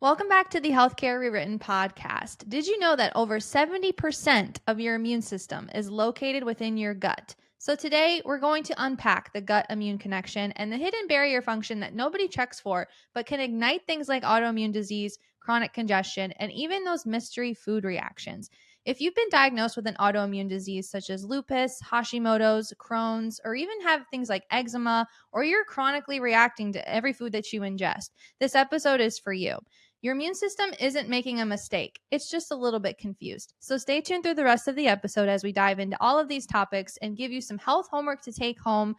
Welcome back to the Healthcare Rewritten podcast. Did you know that over 70% of your immune system is located within your gut? So today we're going to unpack the gut-immune connection and the hidden barrier function that nobody checks for, but can ignite things like autoimmune disease, chronic congestion, and even those mystery food reactions. If you've been diagnosed with an autoimmune disease such as lupus, Hashimoto's, Crohn's, or even have things like eczema, or you're chronically reacting to every food that you ingest, this episode is for you. Your immune system isn't making a mistake. It's just a little bit confused. So stay tuned through the rest of the episode as we dive into all of these topics and give you some health homework to take home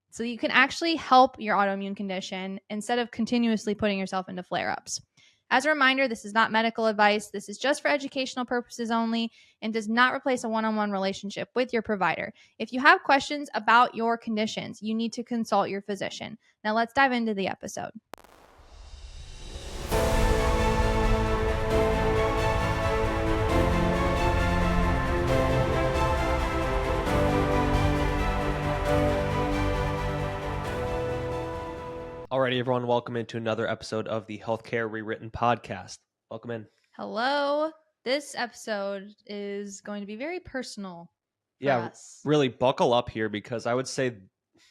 so you can actually help your autoimmune condition instead of continuously putting yourself into flare-ups. As a reminder, this is not medical advice. This is just for educational purposes only and does not replace a one-on-one relationship with your provider. If you have questions about your conditions, you need to consult your physician. Now let's dive into the episode. Alrighty, everyone, welcome into another episode of the Healthcare Rewritten podcast. Welcome in. Hello. This episode is going to be very personal for us. Really buckle up here because I would say,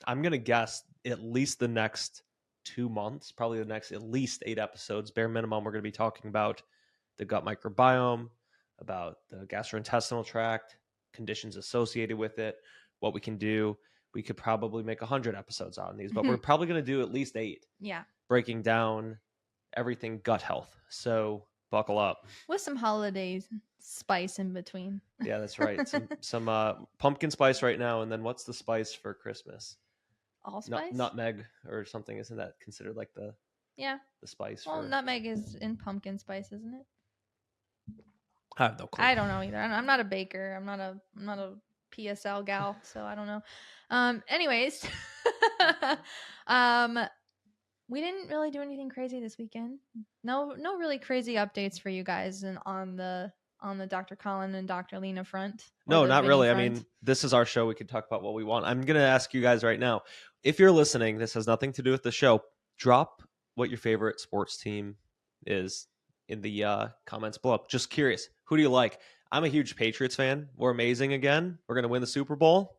I'm going to guess at least the next 2 months, probably the next at least 8 episodes, bare minimum, we're going to be talking about the gut microbiome, about the gastrointestinal tract, conditions associated with it, what we can do. We could probably make 100 episodes on these, but we're probably going to do at least 8. Yeah. Breaking down everything gut health. So buckle up. With some holiday spice in between. Yeah, that's right. Some pumpkin spice right now. And then what's the spice for Christmas? Allspice? Nutmeg or something. Isn't that considered like the spice? Well, nutmeg is in pumpkin spice, isn't it? I have no clue. I don't know either. I'm not a baker. I'm not a PSL gal, so I don't know. Anyways, we didn't really do anything crazy this weekend. No really crazy updates for you guys on the Dr. Collin and Dr. Lena front. No, not really. Front. I mean, this is our show. We can talk about what we want. I'm going to ask you guys right now, if you're listening, this has nothing to do with the show. Drop what your favorite sports team is in the comments below. Just curious. Who do you like? I'm a huge Patriots fan. We're amazing again. We're going to win the Super Bowl.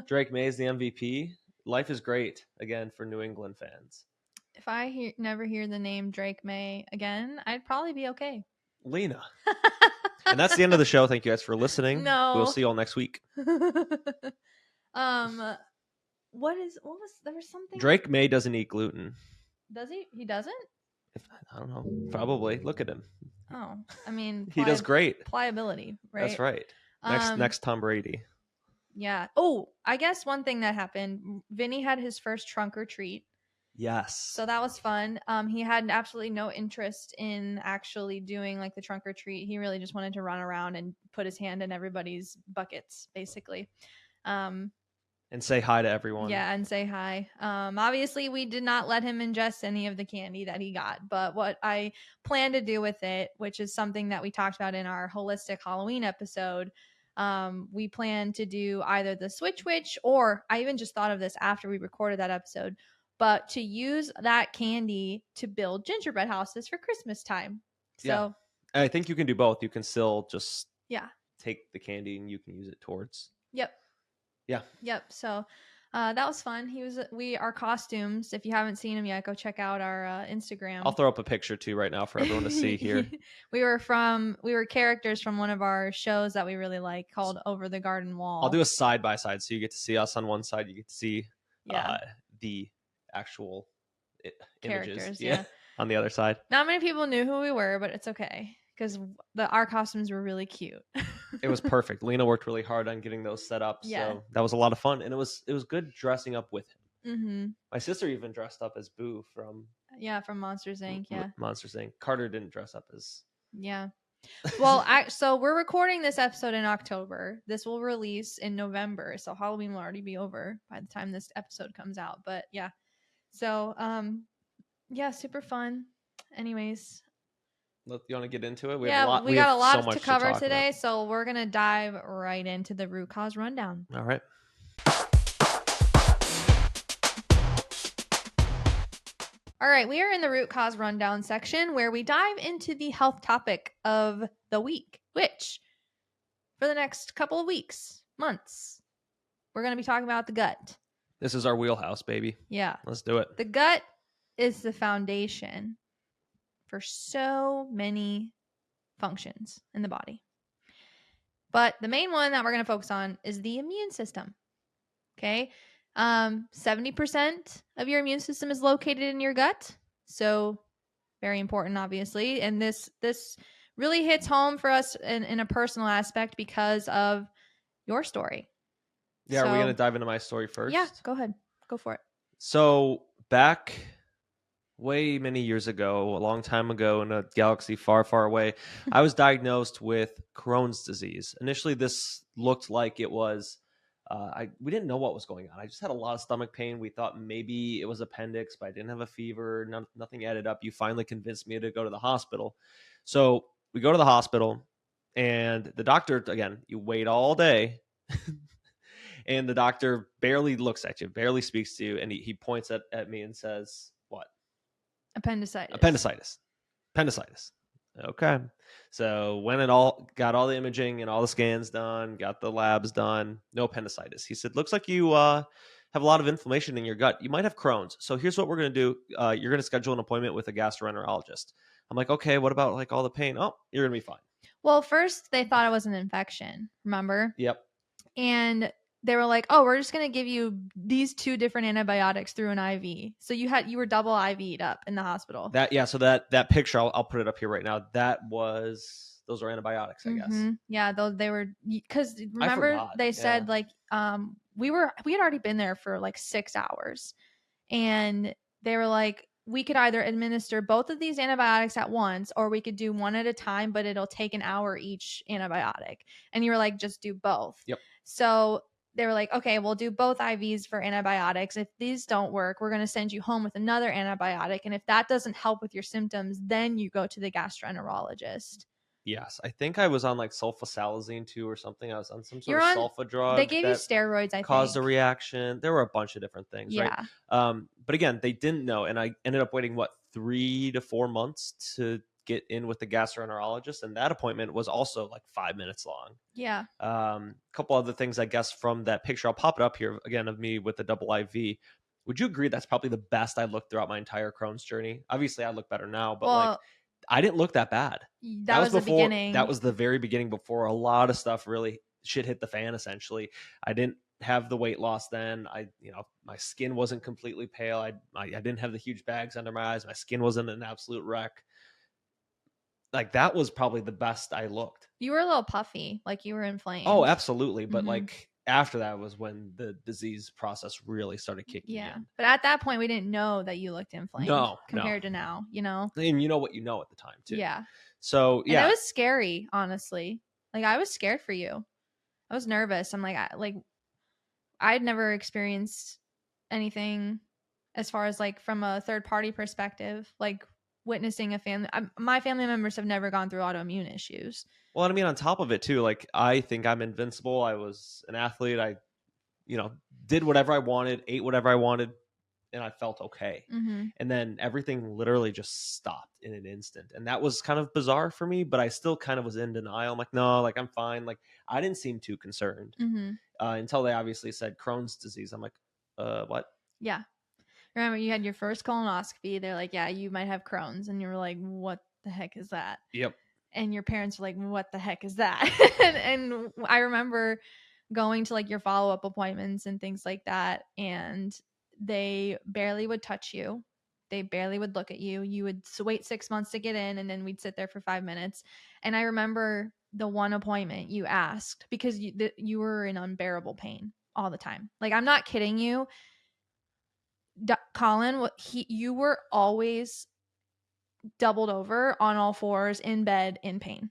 Drake May is the MVP. Life is great again for New England fans. If I never hear the name Drake May again, I'd probably be okay. Lena. And that's the end of the show. Thank you guys for listening. No. We'll see you all next week. There was something. Drake May doesn't eat gluten. Does he? He doesn't? I don't know. Probably. Look at him. Oh, I mean, he does great. Pliability, right? That's right. Next Tom Brady. Yeah. Oh, I guess one thing that happened, Vinny had his first trunk or treat. Yes. So that was fun. He had absolutely no interest in actually doing like the trunk or treat. He really just wanted to run around and put his hand in everybody's buckets, basically. And say hi to everyone. Yeah, and say hi. Obviously, we did not let him ingest any of the candy that he got. But what I plan to do with it, which is something that we talked about in our holistic Halloween episode, we plan to do either the Switch Witch, or I even just thought of this after we recorded that episode, but to use that candy to build gingerbread houses for Christmas time. So yeah. I think you can do both. You can still just take the candy and you can use it towards. Yep. Yeah. Yep. So that was fun. Our costumes. If you haven't seen them yet, go check out our Instagram. I'll throw up a picture too right now for everyone to see here. We were characters from one of our shows that we really like called Over the Garden Wall. I'll do a side by side, so you get to see us on one side, you get to see the actual characters. Yeah. On the other side. Not many people knew who we were, but it's okay because our costumes were really cute. It was perfect. Lena worked really hard on getting those set up. Yeah. So that was a lot of fun. And it was good dressing up with him. Mm-hmm. My sister even dressed up as Boo from Monsters Inc. Yeah. Monsters Inc. Carter didn't dress up as. Yeah. Well, so we're recording this episode in October. This will release in November. So Halloween will already be over by the time this episode comes out. But yeah. So, super fun. Anyways. You want to get into it? We got a lot to cover today, so we're going to dive right into the root cause rundown. All right. All right, we are in the root cause rundown section where we dive into the health topic of the week, which for the next couple of weeks, months, we're going to be talking about the gut. This is our wheelhouse, baby. Yeah. Let's do it. The gut is the foundation for so many functions in the body. But the main one that we're going to focus on is the immune system. Okay. 70% of your immune system is located in your gut. So very important, obviously. And this really hits home for us in a personal aspect because of your story. Yeah, are we going to dive into my story first? Yeah, go ahead. Go for it. So back way many years ago, a long time ago in a galaxy far, far away, I was diagnosed with Crohn's disease. Initially, this looked like it was, we didn't know what was going on. I just had a lot of stomach pain. We thought maybe it was appendix, but I didn't have a fever. Nothing added up. You finally convinced me to go to the hospital. So we go to the hospital, and the doctor, again, you wait all day. And the doctor barely looks at you, barely speaks to you, and he points at me and says, "What?" Appendicitis. Okay. So when got all the imaging and all the scans done, got the labs done, no appendicitis. He said, "Looks like you have a lot of inflammation in your gut. You might have Crohn's. So here's what we're going to do. You're going to schedule an appointment with a gastroenterologist." I'm like, "Okay, what about like all the pain?" "Oh, you're going to be fine." Well, first they thought it was an infection, remember? Yep. And they were like, "Oh, we're just going to give you these 2 different antibiotics through an IV." So you were double IV'd up in the hospital. So that picture, I'll put it up here right now. Those are antibiotics, I guess. Yeah, they were, because remember they said like we had already been there for like 6 hours, and they were like, we could either administer both of these antibiotics at once, or we could do one at a time, but it'll take an hour each antibiotic. And you were like, just do both. Yep. So they were like, okay, we'll do both IVs for antibiotics. If these don't work, we're going to send you home with another antibiotic. And if that doesn't help with your symptoms, then you go to the gastroenterologist. Yes, I think I was on like sulfasalazine too or something. I was on some sort of sulfa drug. They gave you steroids, I think. Caused a reaction. There were a bunch of different things, yeah. right? But again, they didn't know. And I ended up waiting, 3 to 4 months to get in with the gastroenterologist. And that appointment was also like 5 minutes long. Yeah. A couple other things, I guess, from that picture. I'll pop it up here again of me with the double IV. Would you agree that's probably the best I looked throughout my entire Crohn's journey? Obviously, I look better now, but I didn't look that bad. That was before, the beginning. That was the very beginning, before a lot of stuff really shit hit the fan, essentially. I didn't have the weight loss then. My skin wasn't completely pale. I didn't have the huge bags under my eyes. My skin wasn't an absolute wreck. Like, that was probably the best I looked. You were a little puffy, like you were inflamed. Oh, absolutely. But like after that was when the disease process really started kicking in. But at that point, we didn't know that you looked inflamed. Compared to now, And you know what you know at the time too. Yeah. So yeah, and it was scary, honestly. Like, I was scared for you. I was nervous. I'm like, I'd never experienced anything as far as like from a third party perspective, like witnessing a family. My family members have never gone through autoimmune issues. Well, I mean, on top of it too, like, I think I'm invincible. I was an athlete. I, did whatever I wanted, ate whatever I wanted, and I felt okay. And then everything literally just stopped in an instant. And that was kind of bizarre for me, but I still kind of was in denial. I'm like, no, like, I'm fine. Like, I didn't seem too concerned until they obviously said Crohn's disease. I'm like, what? Yeah. Remember, you had your first colonoscopy. They're like, yeah, you might have Crohn's. And you were like, what the heck is that? Yep. And your parents were like, what the heck is that? and I remember going to like your follow-up appointments and things like that. And they barely would touch you. They barely would look at you. You would wait 6 months to get in, and then we'd sit there for 5 minutes. And I remember the one appointment you asked, because you were in unbearable pain all the time. Like, I'm not kidding you. Collin, you were always doubled over on all fours in bed in pain.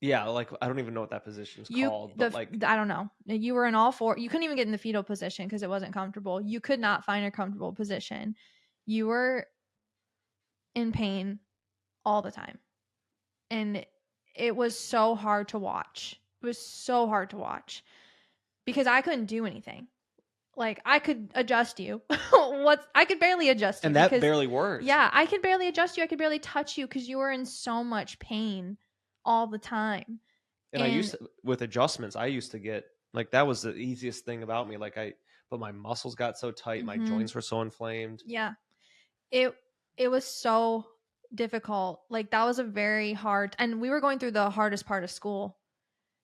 Yeah, like, I don't even know what that position is called. But I don't know. You were in all four. You couldn't even get in the fetal position because it wasn't comfortable. You could not find a comfortable position. You were in pain all the time. And it was so hard to watch. It was so hard to watch because I couldn't do anything. like I could adjust you. I could barely adjust you. And that barely works. Yeah, I could barely adjust you. I could barely touch you because you were in so much pain all the time. And I used to, with adjustments, I used to get like, that was the easiest thing about me. Like but my muscles got so tight, my joints were so inflamed. Yeah. It was so difficult. Like that was a very hard, and we were going through the hardest part of school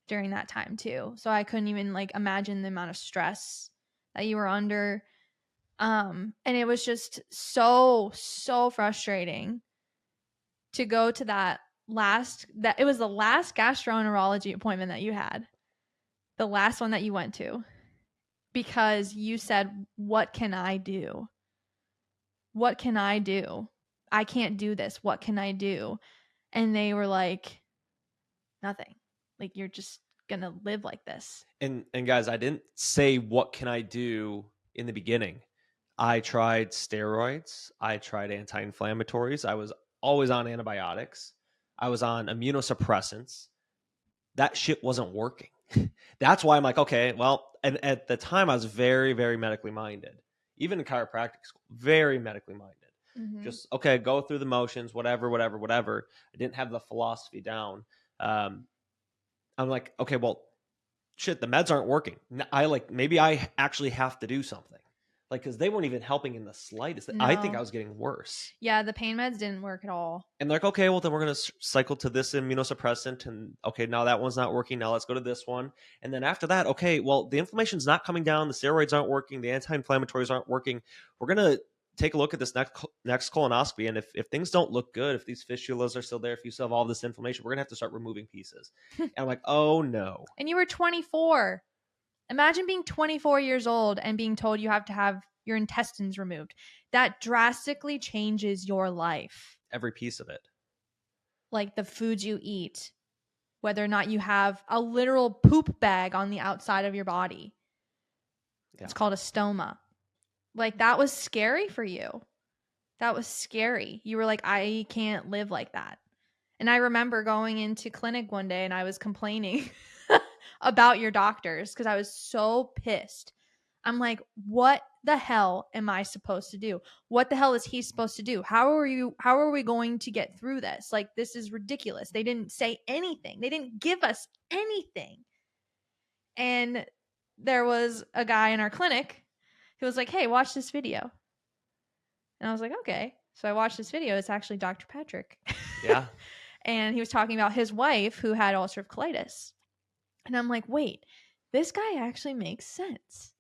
during that time too. So I couldn't even like imagine the amount of stress that you were under. And it was just so frustrating to go to it was the last gastroenterology appointment that you had. The last one that you went to, because you said, "What can I do? What can I do? I can't do this. What can I do?" And they were like, "Nothing. Like you're just gonna live like this." And guys, I didn't say what can I do in the beginning. I tried steroids. I tried anti-inflammatories. I was always on antibiotics. I was on immunosuppressants. That shit wasn't working. That's why I'm like, okay, well, and at the time I was very, very medically minded. Even in chiropractic school, very medically minded. Just, okay, go through the motions, whatever. I didn't have the philosophy down. I'm like, okay, well, shit, the meds aren't working. Maybe I actually have to do something. Like, because they weren't even helping in the slightest. No. I think I was getting worse. Yeah, the pain meds didn't work at all. And they're like, okay, well, then we're going to cycle to this immunosuppressant. And okay, now that one's not working. Now let's go to this one. And then after that, okay, well, the inflammation's not coming down. The steroids aren't working. The anti-inflammatories aren't working. We're going to take a look at this next colonoscopy. And if things don't look good, if these fistulas are still there, if you still have all this inflammation, we're going to have to start removing pieces. And I'm like, oh, no. And you were 24. Imagine being 24 years old and being told you have to have your intestines removed. That drastically changes your life. Every piece of it. Like the foods you eat, whether or not you have a literal poop bag on the outside of your body. Yeah. It's called a stoma. Like that was scary for you. That was scary. You were like, I can't live like that. And I remember going into clinic one day and I was complaining about your doctors because I was so pissed. I'm like, what the hell am I supposed to do? What the hell is he supposed to do? How are we going to get through this? Like, this is ridiculous. They didn't say anything. They didn't give us anything. And there was a guy in our clinic who was like, hey, watch this video. And I was like, okay. So I watched this video. It's actually Dr. Patrick. Yeah. And he was talking about his wife who had ulcerative colitis. And I'm like, wait, this guy actually makes sense.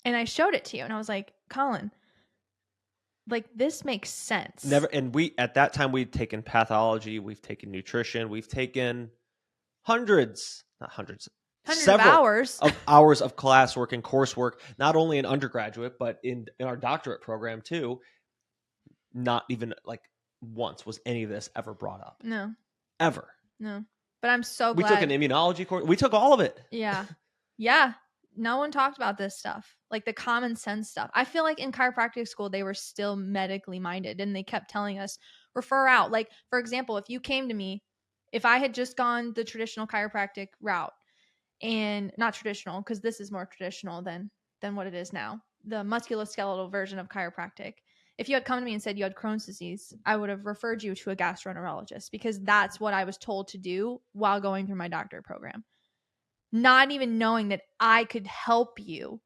And I showed it to you and I was like, Collin, like this makes sense. Never. And at that time, we'd taken pathology, we've taken nutrition, we've taken hundreds of hours of classwork and coursework, not only in undergraduate, but in our doctorate program too. Not even like once was any of this ever brought up. No. Ever. No. But I'm so glad. We took an immunology course. We took all of it. Yeah. Yeah. No one talked about this stuff, like the common sense stuff. I feel like in chiropractic school, they were still medically minded and they kept telling us, refer out. Like, for example, if you came to me, if I had just gone the traditional chiropractic route, and not traditional, because this is more traditional than what it is now, the musculoskeletal version of chiropractic. If you had come to me and said you had Crohn's disease, I would have referred you to a gastroenterologist because that's what I was told to do while going through my doctorate program. Not even knowing that I could help you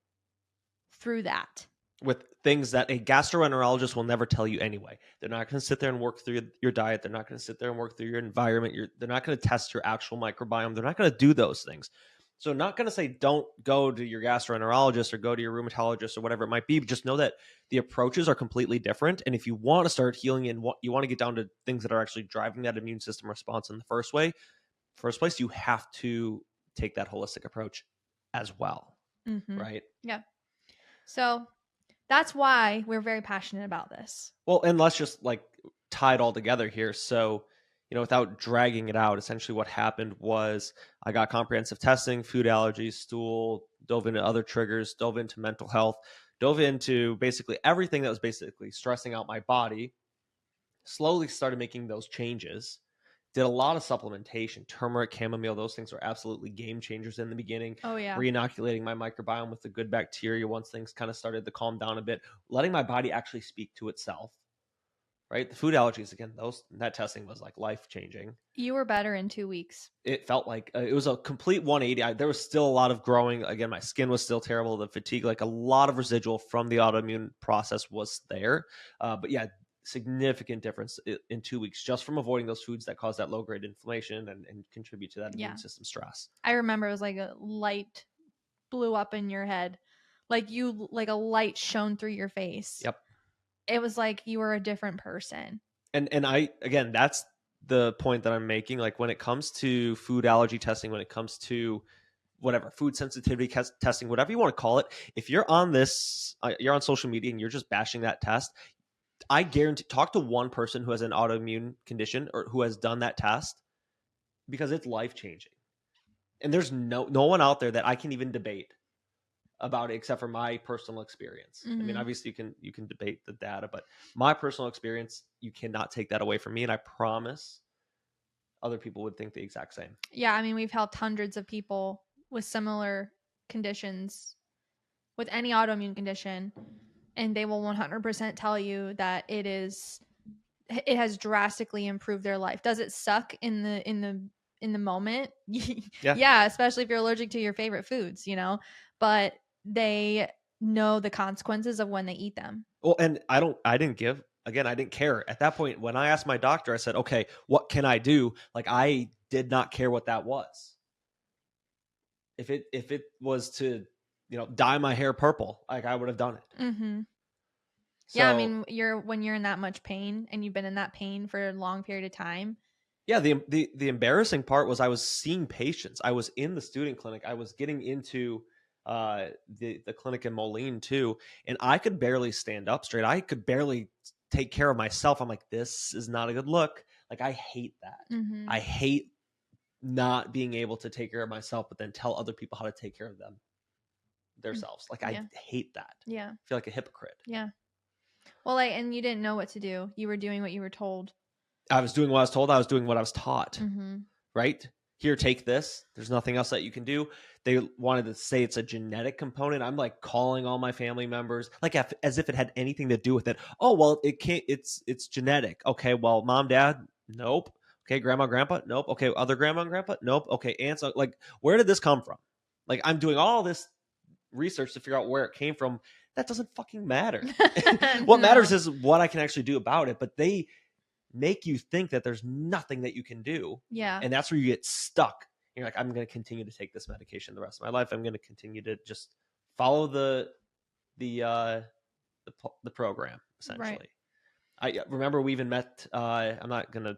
through that. With things that a gastroenterologist will never tell you anyway. They're not going to sit there and work through your diet. They're not going to sit there and work through your environment. They're not going to test your actual microbiome. They're not going to do those things. So not going to say don't go to your gastroenterologist or go to your rheumatologist or whatever it might be, but just know that the approaches are completely different. And if you want to start healing and you want to get down to things that are actually driving that immune system response in the first place, you have to take that holistic approach as well. Mm-hmm. Right? Yeah. So that's why we're very passionate about this. Well, and let's just like tie it all together here. So, without dragging it out, essentially what happened was I got comprehensive testing, food allergies, stool, dove into other triggers, dove into mental health, dove into basically everything that was basically stressing out my body, slowly started making those changes, did a lot of supplementation. Turmeric, chamomile, those things were absolutely game changers in the beginning. Oh, yeah. Reinoculating my microbiome with the good bacteria once things kind of started to calm down a bit, letting my body actually speak to itself. Right? The food allergies, again, that testing was like life changing. You were better in 2 weeks. It felt like it was a complete 180. There was still a lot of growing. Again, my skin was still terrible. The fatigue, like a lot of residual from the autoimmune process was there. But yeah, significant difference in 2 weeks just from avoiding those foods that cause that low grade inflammation and contribute to that immune system stress. I remember it was like a light blew up in your head, like a light shone through your face. Yep. It was like you were a different person. And again, that's the point that I'm making. Like when it comes to food allergy testing, when it comes to whatever food sensitivity testing, whatever you want to call it, if you're on this, you're on social media and you're just bashing that test, I guarantee, talk to one person who has an autoimmune condition or who has done that test, because it's life-changing. And there's no one out there that I can even debate about it except for my personal experience. I mean, obviously you can debate the data, but my personal experience, you cannot take that away from me. And I promise other people would think the exact same. Yeah. I mean, we've helped hundreds of people with similar conditions, with any autoimmune condition, and they will 100% tell you that it has drastically improved their life. Does it suck in the moment? Yeah, especially if you're allergic to your favorite foods, but they know the consequences of when they eat them. Well, and I didn't care at that point. When I asked my doctor, I said, okay, what can I do? Like, I did not care what that was. If it was to, dye my hair purple, like, I would have done it. Mm-hmm. So, yeah, I mean, when you're in that much pain and you've been in that pain for a long period of time. Yeah, the embarrassing part was I was seeing patients. I was in the student clinic. I was getting into the clinic in Moline too, and I could barely stand up straight. I could barely take care of myself. I'm like, this is not a good look. Like, I hate that. Mm-hmm. I hate not being able to take care of myself, but then tell other people how to take care of themselves. Like, I hate that. Yeah. I feel like a hypocrite. Yeah. Well, and you didn't know what to do. You were doing what you were told. I was doing what I was told. I was doing what I was taught. Mm-hmm. Right? Here, take this. There's nothing else that you can do. They wanted to say it's a genetic component. I'm like calling all my family members, like as if it had anything to do with it. Oh, well, it can't. It's genetic. Okay, well, mom, dad, nope. Okay, grandma, grandpa, nope. Okay, other grandma and grandpa, nope. Okay, aunts, like, where did this come from? Like, I'm doing all this research to figure out where it came from. That doesn't fucking matter. What matters is what I can actually do about it. But they make you think that there's nothing that you can do. Yeah. And that's where you get stuck. You're like, I'm going to continue to take this medication the rest of my life. I'm going to continue to just follow the program, essentially. Right. I remember we even met, I'm not going to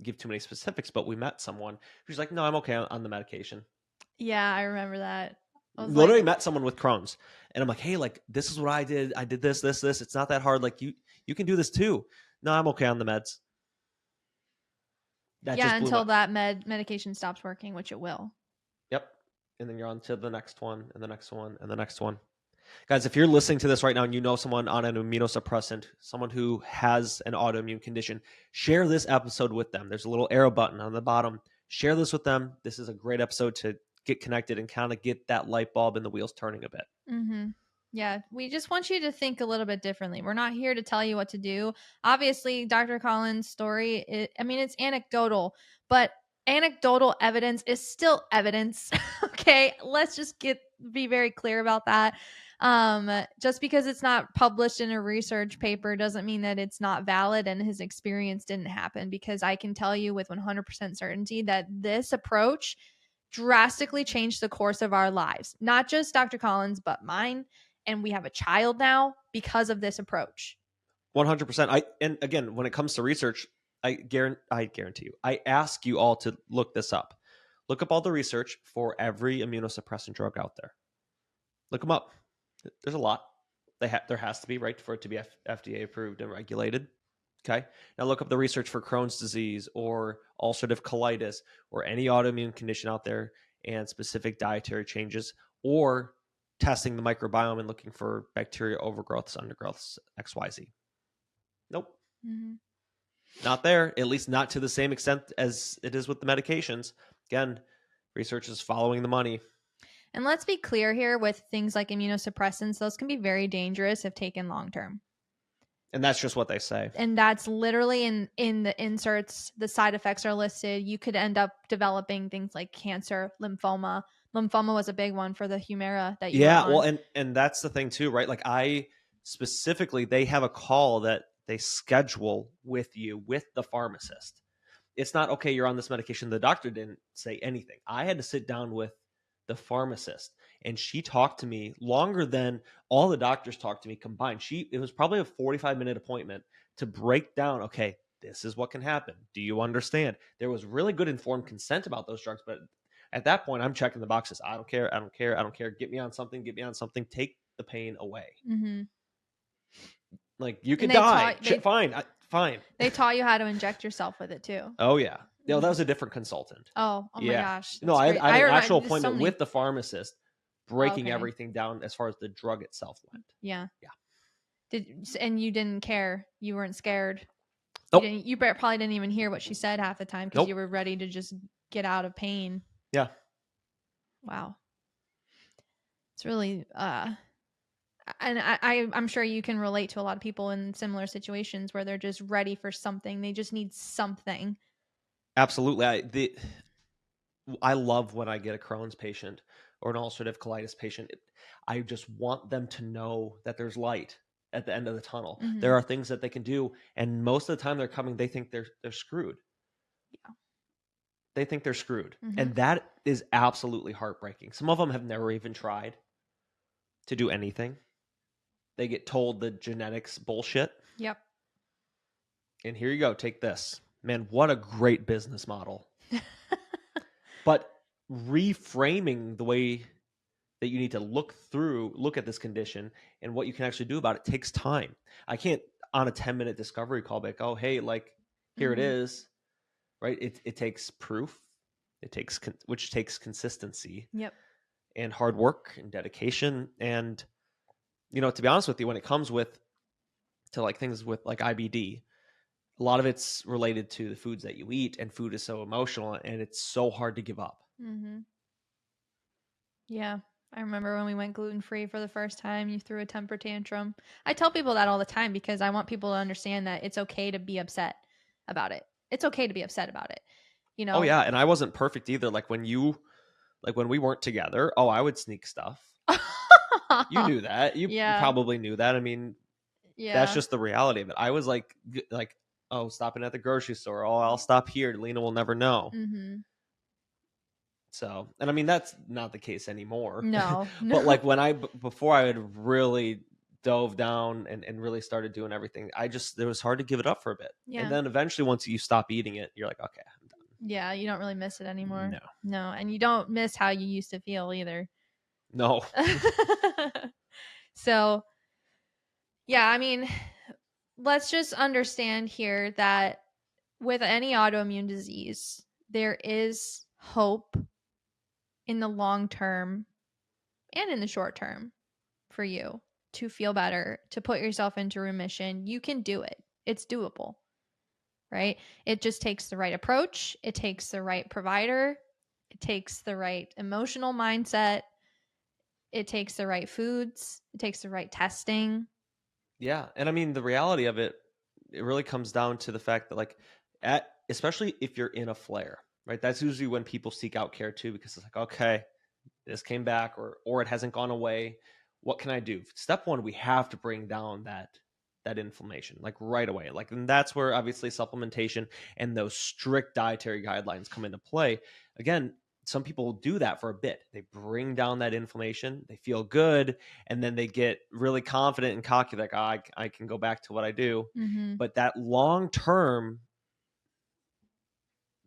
give too many specifics, but we met someone who's like, no, I'm okay on the medication. Yeah, I remember that. Literally met someone with Crohn's, and I'm like, hey, like, this is what I did. I did this. It's not that hard. Like, you can do this too. No, I'm okay on the meds. Until that medication stops working, which it will. Yep. And then you're on to the next one and the next one and the next one. Guys, if you're listening to this right now and you know someone on an immunosuppressant, someone who has an autoimmune condition, share this episode with them. There's a little arrow button on the bottom. Share this with them. This is a great episode to get connected and kind of get that light bulb and the wheels turning a bit. Mm-hmm. Yeah, we just want you to think a little bit differently. We're not here to tell you what to do. Obviously, Dr. Collin's story, it's anecdotal, but anecdotal evidence is still evidence. Okay, let's just be very clear about that. Just because it's not published in a research paper doesn't mean that it's not valid and his experience didn't happen, because I can tell you with 100% certainty that this approach drastically changed the course of our lives. Not just Dr. Collin's, but mine. And we have a child now because of this approach. 100%. And again, when it comes to research, I guarantee you, I ask you all to look this up. Look up all the research for every immunosuppressant drug out there. Look them up. There's a lot. There has to be, right, for it to be FDA approved and regulated. Okay. Now look up the research for Crohn's disease or ulcerative colitis or any autoimmune condition out there and specific dietary changes, or testing the microbiome and looking for bacteria overgrowths, undergrowths, XYZ. Nope. Mm-hmm. Not there, at least not to the same extent as it is with the medications. Again, research is following the money. And let's be clear here with things like immunosuppressants, those can be very dangerous if taken long term. And that's just what they say. And that's literally in the inserts, the side effects are listed. You could end up developing things like cancer, lymphoma. Lymphoma was a big one for the Humira that you were on. Well, and that's the thing too, right? Like I specifically, they have a call that they schedule with you, with the pharmacist. It's not, okay, you're on this medication. The doctor didn't say anything. I had to sit down with the pharmacist, and she talked to me longer than all the doctors talked to me combined. It was probably a 45-minute appointment to break down, okay, this is what can happen. Do you understand? There was really good informed consent about those drugs, but at that point, I'm checking the boxes. I don't care. I don't care. I don't care. Get me on something. Get me on something. Take the pain away. Mm-hmm. Like, you could die. Fine. They taught you how to inject yourself with it too. Oh, yeah. No, that was a different consultant. Oh my gosh. No, I had an actual appointment with the pharmacist, breaking everything down as far as the drug itself went. Yeah. And you didn't care. You weren't scared. Nope. You probably didn't even hear what she said half the time because you were ready to just get out of pain. Yeah. Wow. It's really and I'm sure you can relate to a lot of people in similar situations where they're just ready for something. They just need something. Absolutely. I love when I get a Crohn's patient or an ulcerative colitis patient. I just want them to know that there's light at the end of the tunnel. Mm-hmm. There are things that they can do, and most of the time they're coming, they think they're screwed. Yeah. They think they're screwed. Mm-hmm. And that is absolutely heartbreaking. Some of them have never even tried to do anything. They get told the genetics bullshit. Yep. And here you go, take this. Man, what a great business model. But reframing the way that you need to look at this condition and what you can actually do about it takes time. I can't, on a 10-minute discovery call, back, oh, hey, like, here it is, right? It takes proof. Which takes consistency. Yep. And hard work and dedication. And, to be honest with you, when it comes to like things with like IBD, a lot of it's related to the foods that you eat, and food is so emotional and it's so hard to give up. Mm-hmm. Yeah. I remember when we went gluten-free for the first time, you threw a temper tantrum. I tell people that all the time because I want people to understand that it's okay to be upset about it. It's okay to be upset about it. Oh yeah. And I wasn't perfect either. Like when we weren't together, I would sneak stuff. You knew that. You probably knew that. I mean, that's just the reality of it. I was like, stopping at the grocery store. Oh, I'll stop here. Lena will never know. Mm-hmm. So, and I mean, that's not the case anymore. No. But like before I had really dove down and really started doing everything, it was hard to give it up for a bit. Yeah. And then eventually once you stop eating it, you're like, okay, I'm done. Yeah. You don't really miss it anymore. No. And you don't miss how you used to feel either. No. So, yeah, I mean, let's just understand here that with any autoimmune disease, there is hope in the long term and in the short term for you to feel better, to put yourself into remission. You can do it. It's doable, right? It just takes the right approach. It takes the right provider. It takes the right emotional mindset. It takes the right foods. It takes the right testing. Yeah. And I mean, the reality of it really comes down to the fact that like especially if you're in a flare, right? That's usually when people seek out care too, because it's like, okay, this came back or it hasn't gone away. What can I do? Step one, we have to bring down that inflammation like right away. Like, and that's where obviously supplementation and those strict dietary guidelines come into play. Again, some people do that for a bit. They bring down that inflammation, they feel good, and then they get really confident and cocky, like, I can go back to what I do. Mm-hmm. But that long-term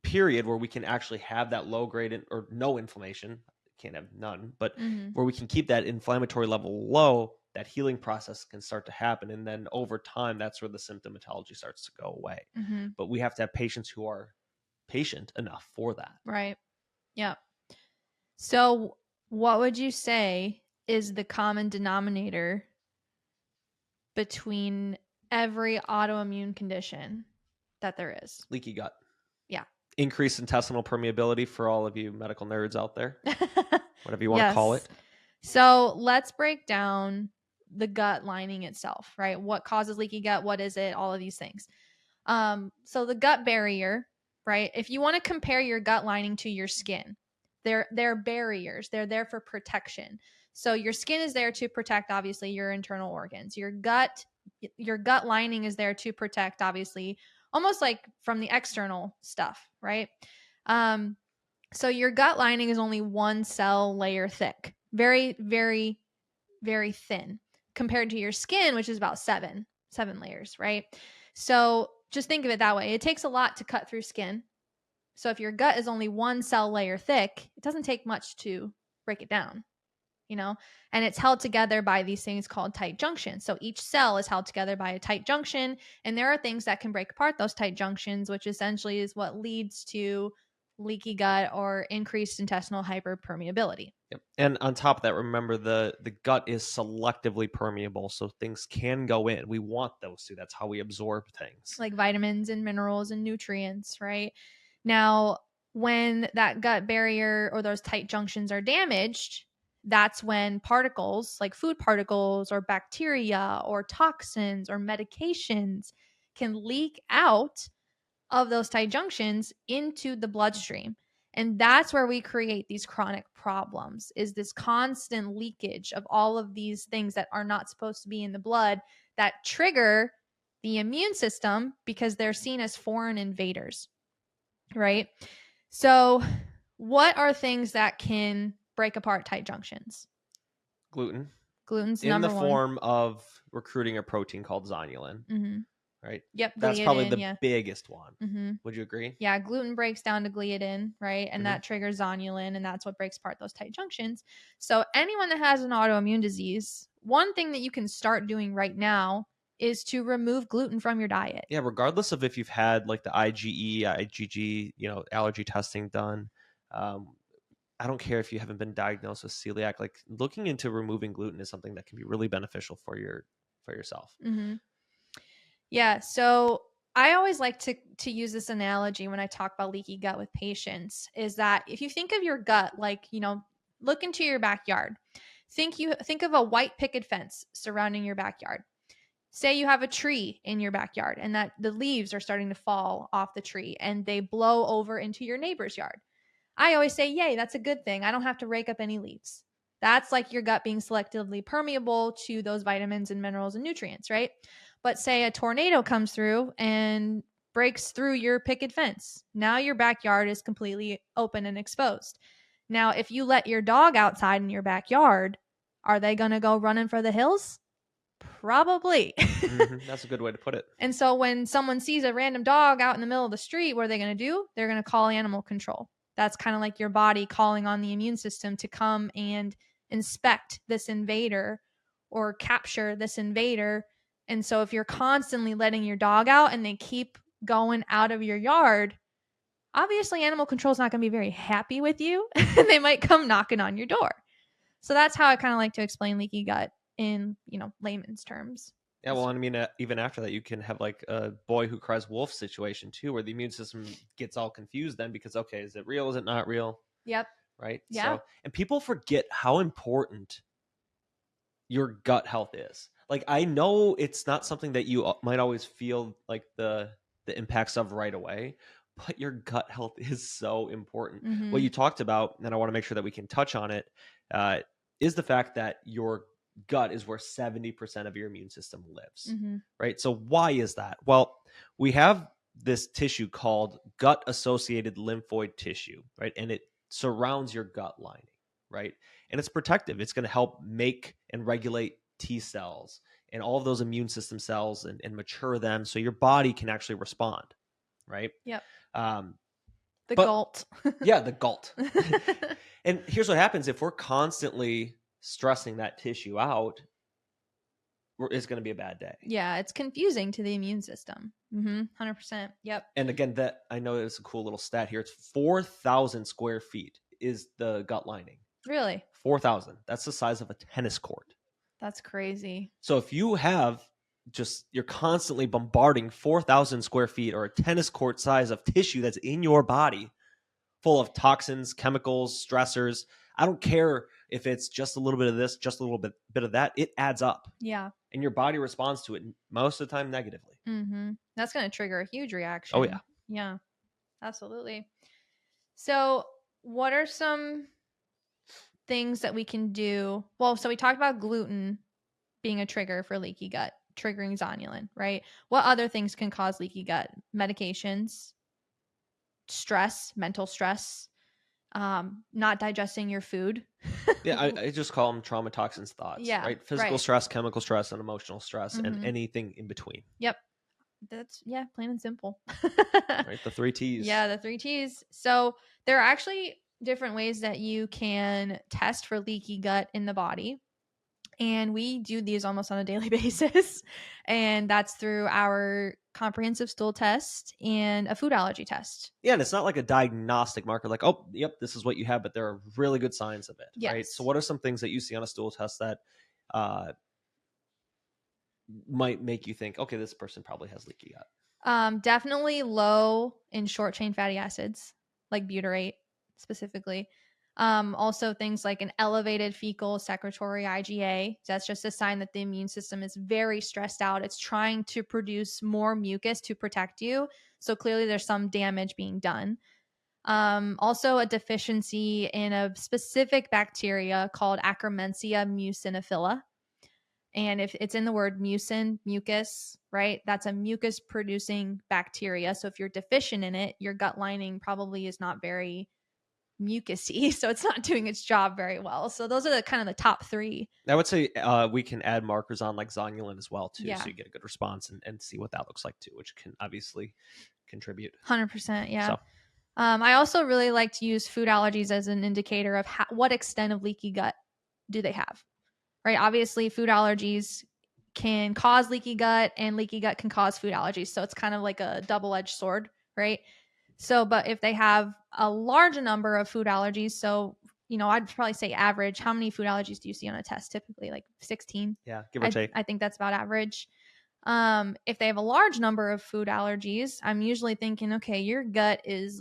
period where we can actually have that low grade or no inflammation, can't have none, but where we can keep that inflammatory level low, that healing process can start to happen. And then over time, that's where the symptomatology starts to go away. Mm-hmm. But we have to have patients who are patient enough for that. Right. Yeah. So what would you say is the common denominator between every autoimmune condition? that there is. Leaky gut. Yeah. Increased intestinal permeability for all of you medical nerds out there. Whatever you want to call it. So let's break down the gut lining itself, right? What causes leaky gut? What is it? All of these things. So the gut barrier, right? If you want to compare your gut lining to your skin, they're barriers. They're there for protection. So your skin is there to protect, obviously, your internal organs. Your gut lining is there to protect, obviously, almost like from the external stuff, right? So your gut lining is only one cell layer thick, very, very, very thin compared to your skin, which is about seven layers, right? So just think of it that way. It takes a lot to cut through skin. So if your gut is only one cell layer thick, it doesn't take much to break it down, and it's held together by these things called tight junctions. So each cell is held together by a tight junction, and there are things that can break apart those tight junctions, which essentially is what leads to leaky gut or increased intestinal hyperpermeability. Yep. And on top of that, remember the gut is selectively permeable, so things can go in. We want those two. That's how we absorb things. Like vitamins and minerals and nutrients, right? Now, when that gut barrier or those tight junctions are damaged, that's when particles like food particles or bacteria or toxins or medications can leak out of those tight junctions into the bloodstream. And that's where we create these chronic problems, is this constant leakage of all of these things that are not supposed to be in the blood that trigger the immune system because they're seen as foreign invaders, right? So what are things that can break apart tight junctions? Gluten. Gluten's in number the one. form of recruiting a protein called zonulin. Mm-hmm. Right? Yep. That's probably the biggest one. Mm-hmm. Would you agree? Yeah. Gluten breaks down to gliadin, right? And that triggers zonulin, and that's what breaks apart those tight junctions. So anyone that has an autoimmune disease, one thing that you can start doing right now is to remove gluten from your diet. Yeah, regardless of if you've had like the IgE, IgG, allergy testing done. I don't care if you haven't been diagnosed with celiac. Like looking into removing gluten is something that can be really beneficial for yourself. Mm-hmm. Yeah. So I always like to use this analogy when I talk about leaky gut with patients, is that if you think of your gut, like, look into your backyard, think of a white picket fence surrounding your backyard. Say you have a tree in your backyard and that the leaves are starting to fall off the tree and they blow over into your neighbor's yard. I always say, yay, that's a good thing. I don't have to rake up any leaves. That's like your gut being selectively permeable to those vitamins and minerals and nutrients, right? But say a tornado comes through and breaks through your picket fence. Now your backyard is completely open and exposed. Now, if you let your dog outside in your backyard, are they going to go running for the hills? Probably. That's a good way to put it. And so when someone sees a random dog out in the middle of the street, what are they going to do? They're going to call animal control. That's kind of like your body calling on the immune system to come and inspect this invader or capture this invader. And so if you're constantly letting your dog out and they keep going out of your yard, obviously animal control is not going to be very happy with you. They might come knocking on your door. So that's how I kind of like to explain leaky gut in, layman's terms. Yeah, well, I mean, even after that, you can have like a boy who cries wolf situation too, where the immune system gets all confused then because, okay, is it real? Is it not real? Yep. Right? Yeah. So, and people forget how important your gut health is. Like, I know it's not something that you might always feel like the impacts of right away, but your gut health is so important. Mm-hmm. What you talked about, and I want to make sure that we can touch on it, is the fact that your gut is where 70% of your immune system lives, right? So why is that? Well, we have this tissue called gut-associated lymphoid tissue, right? And it surrounds your gut lining, right? And it's protective. It's going to help make and regulate T cells and all of those immune system cells and mature them so your body can actually respond, right? Yep. The gult. Yeah, the gult. And here's what happens if we're constantly stressing that tissue out, it's going to be a bad day. Yeah, it's confusing to the immune system. 100%. Yep. And again, that I know it's a cool little stat here. It's 4,000 square feet is the gut lining. Really? 4,000. That's the size of a tennis court. That's crazy. So if you have you're constantly bombarding 4,000 square feet or a tennis court size of tissue that's in your body full of toxins, chemicals, stressors. I don't care if it's just a little bit of this, just a little bit of that. It adds up. Yeah. And your body responds to it most of the time negatively. Mm-hmm. That's going to trigger a huge reaction. Oh, yeah. Yeah, absolutely. So what are some things that we can do? Well, so we talked about gluten being a trigger for leaky gut, triggering zonulin, right? What other things can cause leaky gut? Medications, stress, mental stress, not digesting your food. Yeah, I just call them trauma, toxins, thoughts. Yeah, right? Physical stress, chemical stress, and emotional stress, and anything in between. Yep. That's, plain and simple. Right, the 3 T's. Yeah, the 3 T's. So there are actually different ways that you can test for leaky gut in the body. And we do these almost on a daily basis. And that's through our comprehensive stool test and a food allergy test. Yeah, and it's not like a diagnostic marker like, oh, yep, this is what you have, but there are really good signs of it, right? So what are some things that you see on a stool test that might make you think, okay, this person probably has leaky gut? Definitely low in short chain fatty acids, like butyrate specifically. Also things like an elevated fecal secretory IgA. That's just a sign that the immune system is very stressed out. It's trying to produce more mucus to protect you. So clearly there's some damage being done. Also a deficiency in a specific bacteria called Akkermansia muciniphila. And if it's in the word mucin, mucus, right? That's a mucus producing bacteria. So if you're deficient in it, your gut lining probably is not very mucusy, so it's not doing its job very well. So those are the kind of the top 3. I would say we can add markers on like zonulin as well too, so you get a good response and see what that looks like too, which can obviously contribute. 100%, yeah. So. I also really like to use food allergies as an indicator of what extent of leaky gut do they have, right? Obviously, food allergies can cause leaky gut, and leaky gut can cause food allergies. So it's kind of like a double-edged sword, right? So, but if they have a large number of food allergies, so, I'd probably say average, how many food allergies do you see on a test? Typically like 16. Yeah, give or take. I think that's about average. If they have a large number of food allergies, I'm usually thinking, okay, your gut is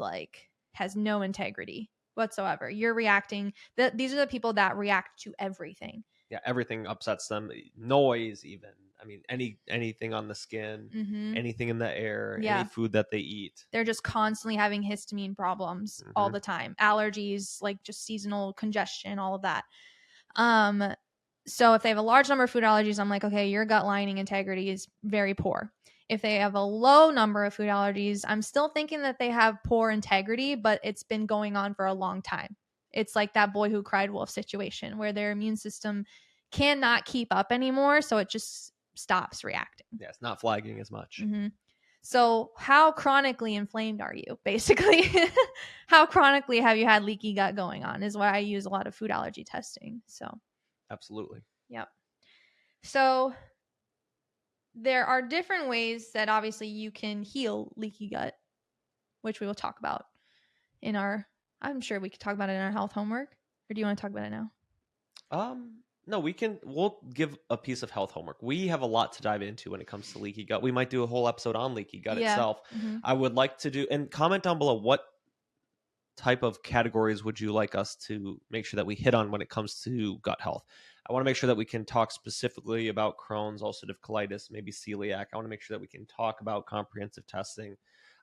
has no integrity whatsoever. You're reacting. These are the people that react to everything. Yeah, everything upsets them. Noise, even. I mean, anything on the skin, anything in the air, any food that they eat. They're just constantly having histamine problems all the time. Allergies, like just seasonal congestion, all of that. So if they have a large number of food allergies, I'm like, okay, your gut lining integrity is very poor. If they have a low number of food allergies, I'm still thinking that they have poor integrity, but it's been going on for a long time. It's like that boy who cried wolf situation where their immune system cannot keep up anymore. So it just stops reacting. Yeah, it's not flagging as much. So how chronically inflamed are you, basically? How chronically have you had leaky gut going on is why I use a lot of food allergy testing. So absolutely. Yep. So there are different ways that obviously you can heal leaky gut, which we will talk about in our, I'm sure we could talk about it in our health homework. Or do you want to talk about it now? No, we'll give a piece of health homework. We have a lot to dive into when it comes to leaky gut. We might do a whole episode on leaky gut itself. I would like to do, and comment down below, what type of categories would you like us to make sure that we hit on when it comes to gut health? I want to make sure that we can talk specifically about Crohn's, ulcerative colitis, maybe celiac. I want to make sure that we can talk about comprehensive testing.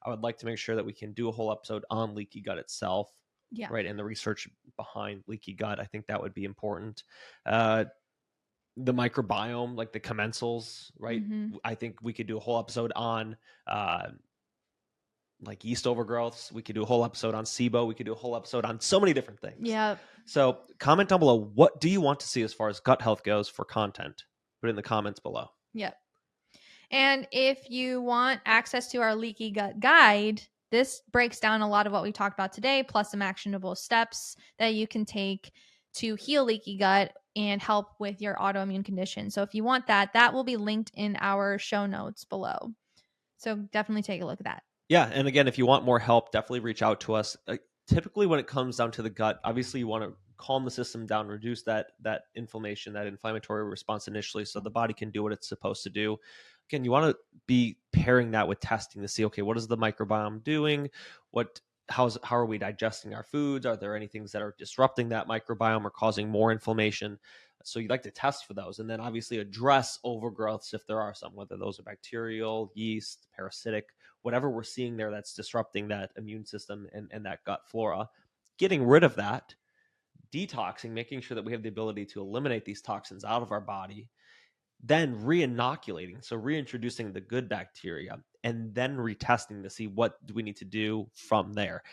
I would like to make sure that we can do a whole episode on leaky gut itself. Yeah. Right. And the research behind leaky gut. I think that would be important. The microbiome, like the commensals, right? I think we could do a whole episode on like yeast overgrowths. We could do a whole episode on SIBO. We could do a whole episode on so many different things. Yeah. So comment down below, what do you want to see as far as gut health goes for content? Put it in the comments below. Yep. And if you want access to our leaky gut guide, this breaks down a lot of what we talked about today, plus some actionable steps that you can take to heal leaky gut and help with your autoimmune condition. So if you want that, that will be linked in our show notes below. So definitely take a look at that. Yeah. And again, if you want more help, definitely reach out to us. Typically, when it comes down to the gut, obviously you want to calm the system down, reduce that inflammation, that inflammatory response initially, so the body can do what it's supposed to do. Again, you want to be pairing that with testing to see, okay, what is the microbiome doing? How are we digesting our foods? Are there any things that are disrupting that microbiome or causing more inflammation? So you'd like to test for those, and then obviously address overgrowths if there are some, whether those are bacterial, yeast, parasitic, whatever we're seeing there that's disrupting that immune system and that gut flora. Getting rid of that, detoxing, making sure that we have the ability to eliminate these toxins out of our body, then re-inoculating, so reintroducing the good bacteria, and then retesting to see what do we need to do from there.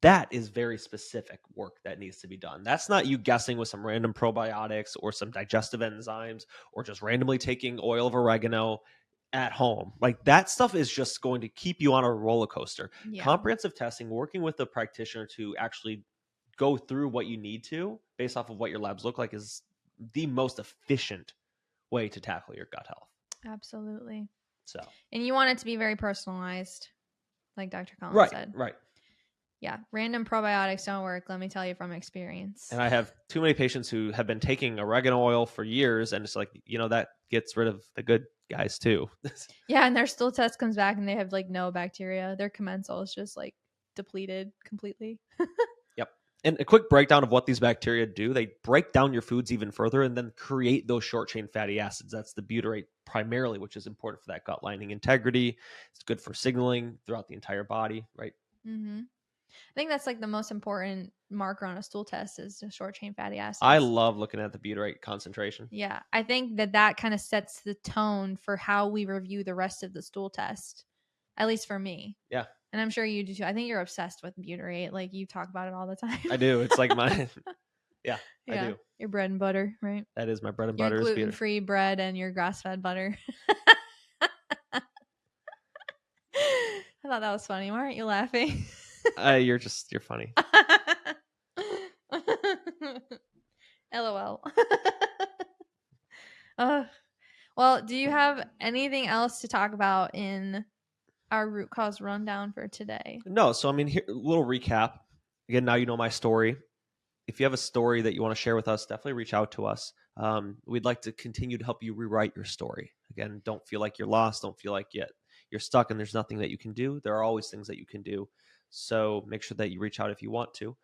That is very specific work that needs to be done. That's not you guessing with some random probiotics or some digestive enzymes or just randomly taking oil of oregano at home. Like, that stuff is just going to keep you on a roller coaster. Yeah. Comprehensive testing, working with a practitioner to actually go through what you need to based off of what your labs look like, is the most efficient way to tackle your gut health. Absolutely. So, and you want it to be very personalized, like Dr. Collin said. Right. Yeah. Random probiotics don't work. Let me tell you from experience. And I have too many patients who have been taking oregano oil for years, and it's like, that gets rid of the good guys too. Yeah. And their stool test comes back and they have like no bacteria. Their commensal is just like depleted completely. Yep. And a quick breakdown of what these bacteria do. They break down your foods even further and then create those short chain fatty acids. That's the butyrate primarily, which is important for that gut lining integrity. It's good for signaling throughout the entire body, right? Mm-hmm. I think that's like the most important marker on a stool test is the short chain fatty acids. I love looking at the butyrate concentration. Yeah. I think that kind of sets the tone for how we review the rest of the stool test, at least for me. Yeah. And I'm sure you do too. I think you're obsessed with butyrate. Like, you talk about it all the time. I do. It's like my, yeah, I do. Your bread and butter, right? That is my bread and butter. Your gluten-free bread and your grass-fed butter. I thought that was funny. Why aren't you laughing? You're funny. LOL. Well, do you have anything else to talk about in our root cause rundown for today? No. So, here, a little recap. Again, now you know my story. If you have a story that you want to share with us, definitely reach out to us. We'd like to continue to help you rewrite your story. Again, don't feel like you're lost. Don't feel like you're stuck and there's nothing that you can do. There are always things that you can do. So make sure that you reach out if you want to.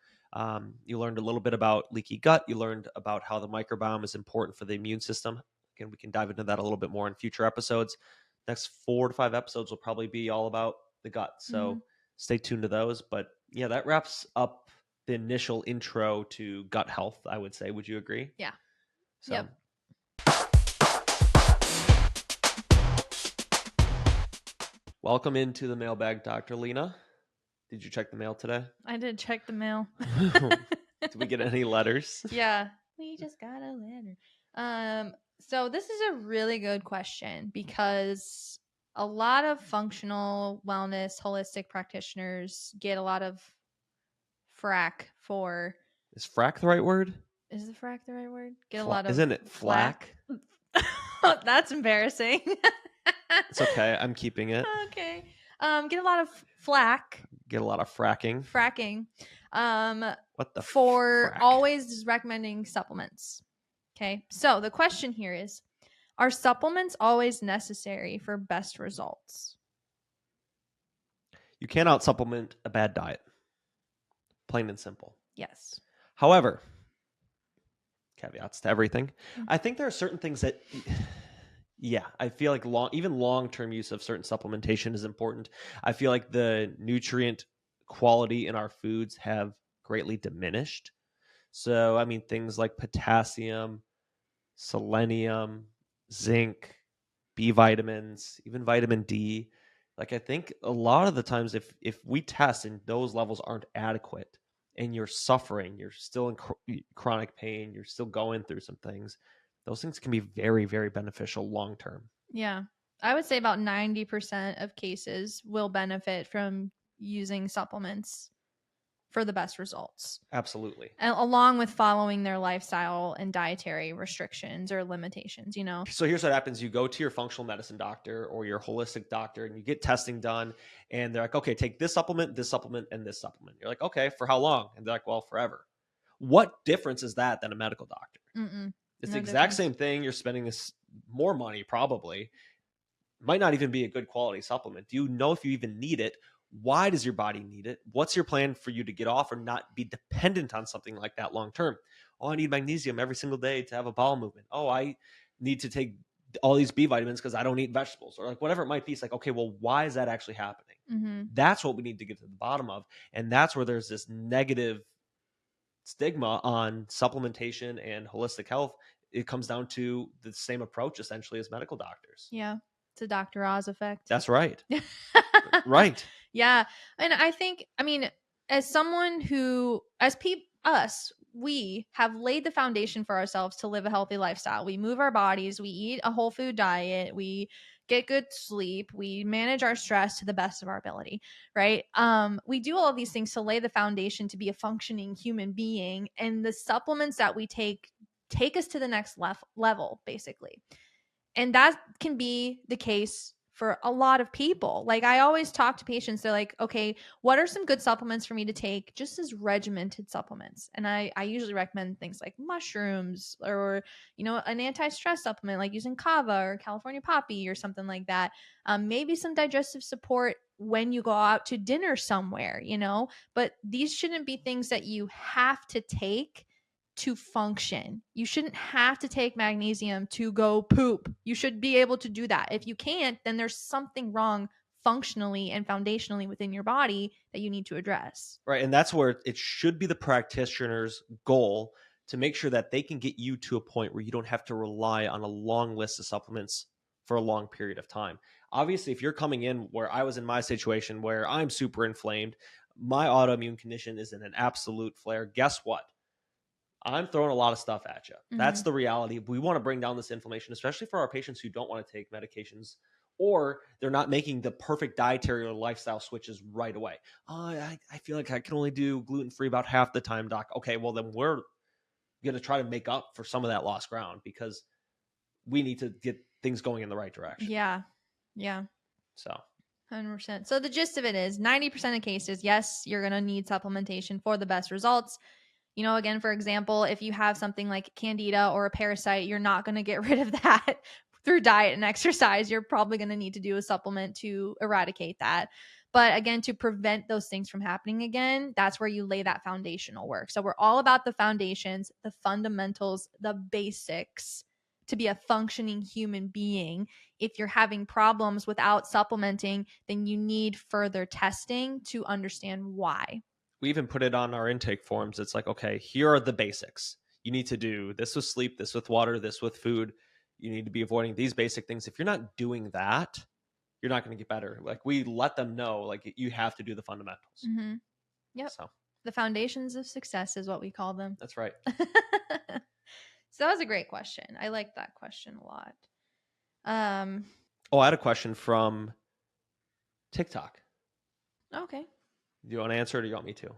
You learned a little bit about leaky gut. You learned about how the microbiome is important for the immune system. Again, we can dive into that a little bit more in future episodes. Next 4 to 5 episodes will probably be all about the gut. So stay tuned to those. But yeah, that wraps up the initial intro to gut health, I would say. Would you agree? Yeah. So. Yep. Welcome into the mailbag, Dr. Lena. Did you check the mail today? I did check the mail. Did we get any letters? Yeah. We just got a letter. So this is a really good question because a lot of functional wellness, holistic practitioners get a lot of frack for... Is frack the right word? Is the frack the right word? Get a lot of... Isn't it flack? That's embarrassing. It's okay. I'm keeping it. Okay. Get a lot of flack. Get a lot of fracking. Fracking. What the for frack? Always recommending supplements. Okay. So the question here is, are supplements always necessary for best results? You cannot supplement a bad diet. Plain and simple. Yes. However, caveats to everything. I think there are certain things that, yeah, I feel like even long-term use of certain supplementation is important. I feel like the nutrient quality in our foods have greatly diminished. So, things like potassium, selenium, zinc, B vitamins, even vitamin D. Like, I think a lot of the times if we test and those levels aren't adequate and you're suffering, you're still in chronic pain, you're still going through some things, those things can be very, very beneficial long term. Yeah. I would say about 90% of cases will benefit from using supplements for the best results. Absolutely. And along with following their lifestyle and dietary restrictions or limitations, So here's what happens. You go to your functional medicine doctor or your holistic doctor and you get testing done and they're like, okay, take this supplement, and this supplement. You're like, okay, for how long? And they're like, well, forever. What difference is that than a medical doctor? Mm-mm. It's No the exact difference. same thing. You're spending this more money, probably. Might not even be a good quality supplement. Do you know if you even need it? Why does your body need it? What's your plan for you to get off or not be dependent on something like that long term? Oh, I need magnesium every single day to have a bowel movement. Oh, I need to take all these B vitamins because I don't eat vegetables, or like whatever it might be. It's like, okay, well, why is that actually happening? Mm-hmm. That's what we need to get to the bottom of. And that's where there's this negative stigma on supplementation and holistic health. It comes down to the same approach essentially as medical doctors. Yeah. It's a Dr. Oz effect. That's right. Right. Yeah. And I think, I mean, as someone who, we have laid the foundation for ourselves to live a healthy lifestyle. We move our bodies, we eat a whole food diet, we get good sleep, we manage our stress to the best of our ability, right? We do all of these things to lay the foundation to be a functioning human being, and the supplements that we take us to the next level, basically. And that can be the case for a lot of people. Like, I always talk to patients, they're like, okay, what are some good supplements for me to take just as regimented supplements? And I usually recommend things like mushrooms, or, you know, an anti-stress supplement like using kava or California poppy or something like that. Maybe some digestive support when you go out to dinner somewhere, you know, but these shouldn't be things that you have to take to function. You shouldn't have to take magnesium to go poop. You should be able to do that. If you can't, then there's something wrong functionally and foundationally within your body that you need to address. Right. And that's where it should be the practitioner's goal to make sure that they can get you to a point where you don't have to rely on a long list of supplements for a long period of time. Obviously, if you're coming in where I was in my situation where I'm super inflamed, my autoimmune condition is in an absolute flare, guess what? I'm throwing a lot of stuff at you. Mm-hmm. That's the reality. We want to bring down this inflammation, especially for our patients who don't want to take medications, or they're not making the perfect dietary or lifestyle switches right away. I feel like I can only do gluten-free about half the time, doc. Okay, well, then we're going to try to make up for some of that lost ground because we need to get things going in the right direction. Yeah. Yeah. So 100%. So the gist of it is 90% of cases, yes, you're going to need supplementation for the best results. You know, again, for example, if you have something like candida or a parasite, you're not going to get rid of that through diet and exercise. You're probably going to need to do a supplement to eradicate that. But again, to prevent those things from happening again, that's where you lay that foundational work. So we're all about the foundations, the fundamentals, the basics to be a functioning human being. If you're having problems without supplementing, then you need further testing to understand why. We even put it on our intake forms. It's like, okay, here are the basics. You need to do this with sleep, this with water, this with food. You need to be avoiding these basic things. If you're not doing that, you're not going to get better. Like, we let them know, like, you have to do the fundamentals. Mm-hmm. Yep. So the foundations of success is what we call them. That's right. So that was a great question. I like that question a lot. I had a question from TikTok. Okay. Do you want to answer it, or do you want me to?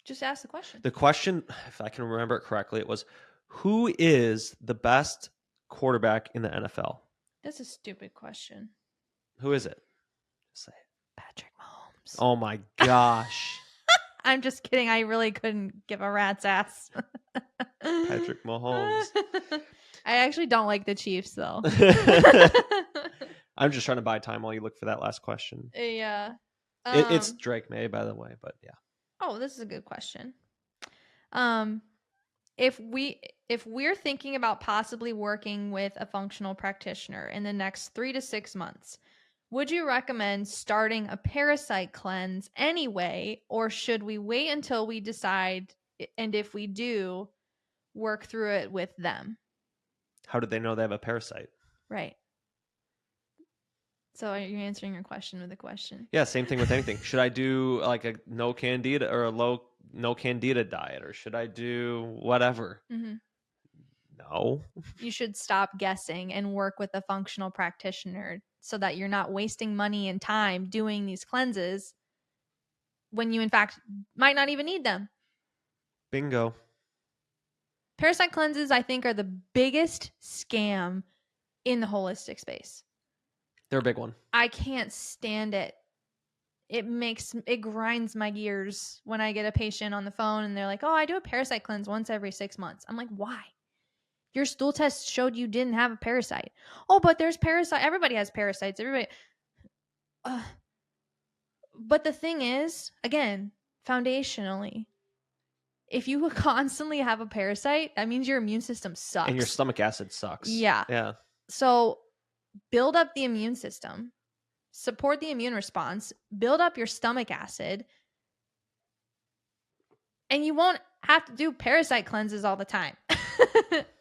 Just ask the question. The question, if I can remember it correctly, it was, who is the best quarterback in the NFL? That's a stupid question. Who is it? Just say it. Patrick Mahomes. Oh my gosh. I'm just kidding. I really couldn't give a rat's ass. Patrick Mahomes. I actually don't like the Chiefs, though. I'm just trying to buy time while you look for that last question. Yeah. It's Drake May, by the way, but yeah. Oh, this is a good question. If we're thinking about possibly working with a functional practitioner in the next 3 to 6 months, would you recommend starting a parasite cleanse anyway, or should we wait until we decide, and if we do, work through it with them? How do they know they have a parasite? Right. So are you answering your question with a question? Yeah, same thing with anything. Should I do like a no candida or a no candida diet, or should I do whatever? Mm-hmm. No. You should stop guessing and work with a functional practitioner so that you're not wasting money and time doing these cleanses when you in fact might not even need them. Bingo. Parasite cleanses, I think, are the biggest scam in the holistic space. They're a big one. I can't stand it. It grinds my gears when I get a patient on the phone and they're like, oh, I do a parasite cleanse once every 6 months. I'm like, why? Your stool test showed you didn't have a parasite. Oh, but there's parasite. Everybody has parasites. Everybody. But the thing is, again, foundationally, if you constantly have a parasite, that means your immune system sucks. And your stomach acid sucks. Yeah. So build up the immune system, support the immune response, build up your stomach acid, and you won't have to do parasite cleanses all the time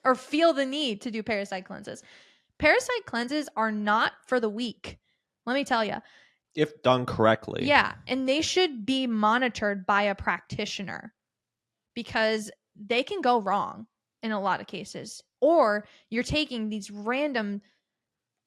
or feel the need to do parasite cleanses. Parasite cleanses are not for the weak. Let me tell you. If done correctly. Yeah. And they should be monitored by a practitioner because they can go wrong in a lot of cases. Or you're taking these random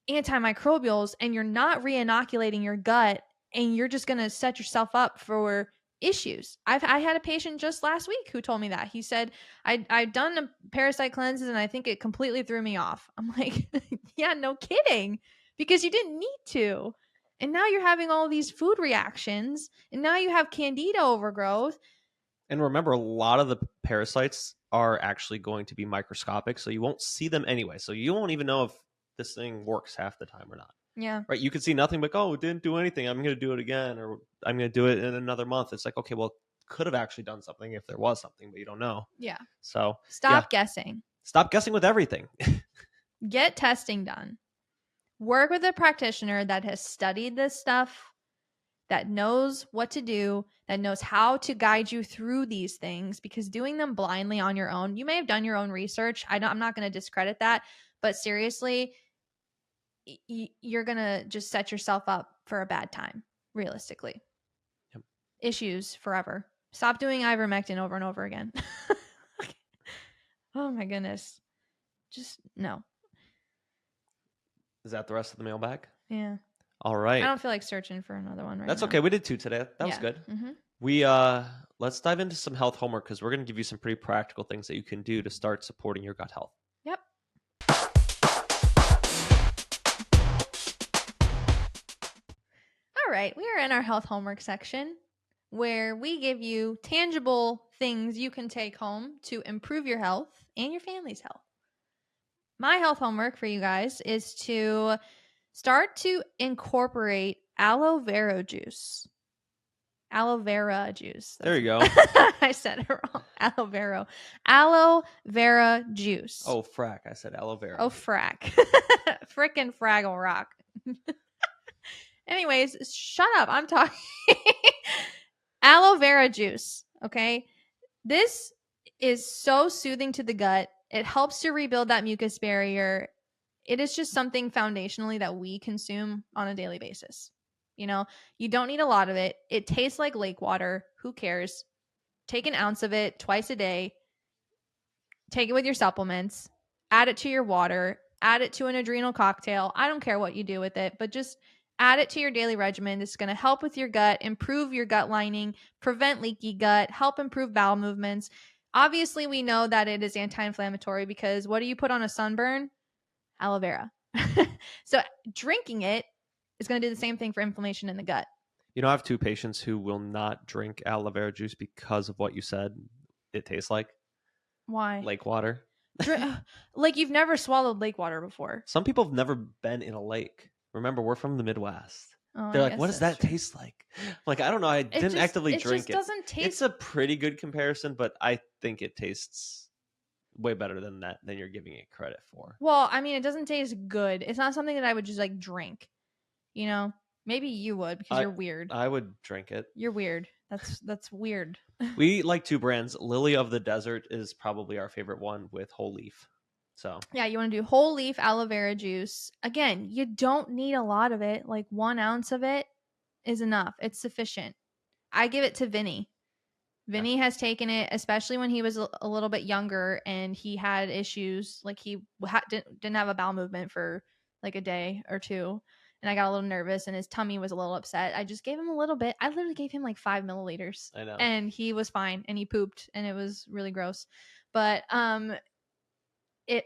antimicrobials and you're not re-inoculating your gut and you're just going to set yourself up for issues. I had a patient just last week who told me that. He said, I've done a parasite cleanses and I think it completely threw me off. I'm like, yeah, no kidding. Because you didn't need to. And now you're having all these food reactions and now you have candida overgrowth. And remember, a lot of the parasites are actually going to be microscopic, so you won't see them anyway. So you won't even know if this thing works half the time or not. Yeah. Right? You could see nothing but, oh, it didn't do anything. I'm going to do it again, or I'm going to do it in another month. It's like, okay, well, could have actually done something if there was something, but you don't know. Yeah. So stop guessing. Stop guessing with everything. Get testing done. Work with a practitioner that has studied this stuff, that knows what to do, that knows how to guide you through these things, because doing them blindly on your own, you may have done your own research. I'm not going to discredit that, but seriously, you're going to just set yourself up for a bad time, realistically. Yep. Issues forever. Stop doing ivermectin over and over again. Oh my goodness. Just no. Is that the rest of the mailbag? Yeah. All right. I don't feel like searching for another one right That's now. okay. We did 2 today. That was good. Mm-hmm. We let's dive into some health homework because we're going to give you some pretty practical things that you can do to start supporting your gut health. Yep. All right. We are in our health homework section where we give you tangible things you can take home to improve your health and your family's health. My health homework for you guys is to start to incorporate aloe vera juice. Aloe vera juice. There you go. I said it wrong. Aloe vera. Aloe vera juice. Oh, frack. I said aloe vera. Oh, frack. Frickin' Fraggle Rock. Anyways, shut up. I'm talking. Aloe vera juice. Okay. This is so soothing to the gut. It helps to rebuild that mucus barrier. It is just something foundationally that we consume on a daily basis. You know, you don't need a lot of it. It tastes like lake water. Who cares? Take an ounce of it twice a day. Take it with your supplements. Add it to your water. Add it to an adrenal cocktail. I don't care what you do with it, but just add it to your daily regimen. This is going to help with your gut, improve your gut lining, prevent leaky gut, help improve bowel movements. Obviously, we know that it is anti-inflammatory because what do you put on a sunburn? Aloe vera. So drinking it is going to do the same thing for inflammation in the gut. You know, I have 2 patients who will not drink aloe vera juice because of what you said it tastes like. Why? Lake water. Like you've never swallowed lake water before. Some people have never been in a lake. Remember, we're from the Midwest. Oh, they're like, what does that taste like? Like, I don't know. I didn't actively drink it. It just doesn't taste. It's a pretty good comparison, but I think it tastes way better than you're giving it credit for. Well, I mean, it doesn't taste good. It's not something that I would just like drink. You know, maybe you would because you're weird. I would drink it. You're weird. That's weird. We like 2 brands. Lily of the Desert is probably our favorite one with whole leaf. So yeah, you want to do whole leaf aloe vera juice. Again, you don't need a lot of it. Like 1 ounce of it is enough. It's sufficient. I give it to Vinny. Vinny has taken it, especially when he was a little bit younger and he had issues. Like he didn't have a bowel movement for like a day or 2. And I got a little nervous and his tummy was a little upset. I just gave him a little bit. I literally gave him like 5 milliliters. I know. And he was fine and he pooped and it was really gross. But it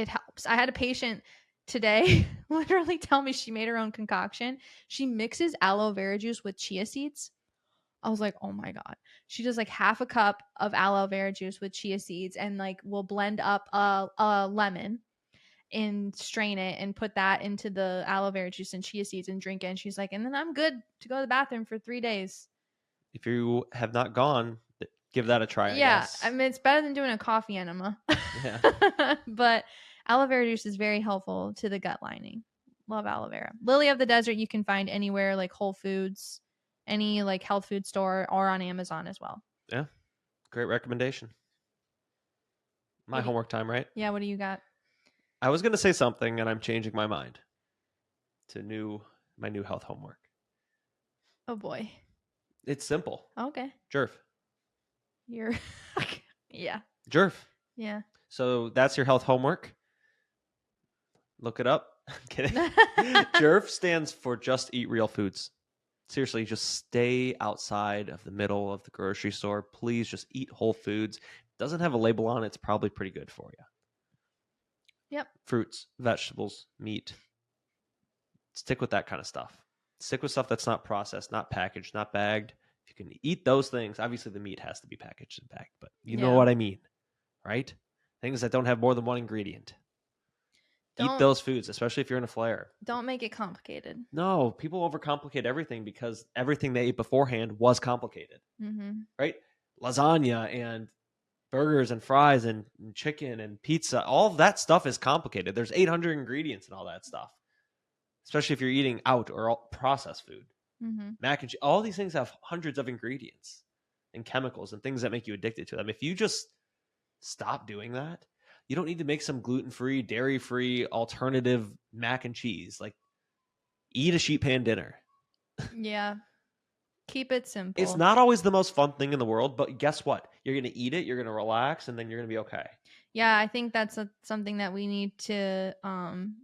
helps. I had a patient today literally tell me she made her own concoction. She mixes aloe vera juice with chia seeds. I was like, oh my God. She does like half a cup of aloe vera juice with chia seeds and like will blend up a lemon and strain it and put that into the aloe vera juice and chia seeds and drink it. And she's like, and then I'm good to go to the bathroom for 3 days. If you have not gone, give that a try. Yeah. I I mean, it's better than doing a coffee enema. Yeah. But aloe vera juice is very helpful to the gut lining. Love aloe vera. Lily of the Desert, you can find anywhere like Whole Foods, any like health food store, or on Amazon as well. Yeah. Great recommendation. My homework time, right? Yeah. What do you got? I was going to say something and I'm changing my mind to my new health homework. Oh boy. It's simple. Okay. Jerf. You're yeah. Jerf. Yeah. So that's your health homework. Look it up. I'm kidding. Jerf stands for just eat real foods. Seriously, just stay outside of the middle of the grocery store. Please just eat whole foods. Doesn't have a label on it. It's probably pretty good for you. Yep. Fruits, vegetables, meat. Stick with that kind of stuff. Stick with stuff that's not processed, not packaged, not bagged. If you can eat those things, obviously the meat has to be packaged and bagged, but you know what I mean, right? Things that don't have more than one ingredient. Eat those foods, especially if you're in a flare. Don't make it complicated. No, people overcomplicate everything because everything they ate beforehand was complicated, right? Lasagna and burgers and fries and chicken and pizza, all of that stuff is complicated. There's 800 ingredients and all that stuff, especially if you're eating out or processed food. Mac and cheese, all these things have hundreds of ingredients and chemicals and things that make you addicted to them. If you just stop doing that, you don't need to make some gluten-free, dairy-free alternative mac and cheese. Like, eat a sheet pan dinner. Yeah. Keep it simple. It's not always the most fun thing in the world, but guess what? You're going to eat it, you're going to relax, and then you're going to be okay. Yeah, I think that's something that we need to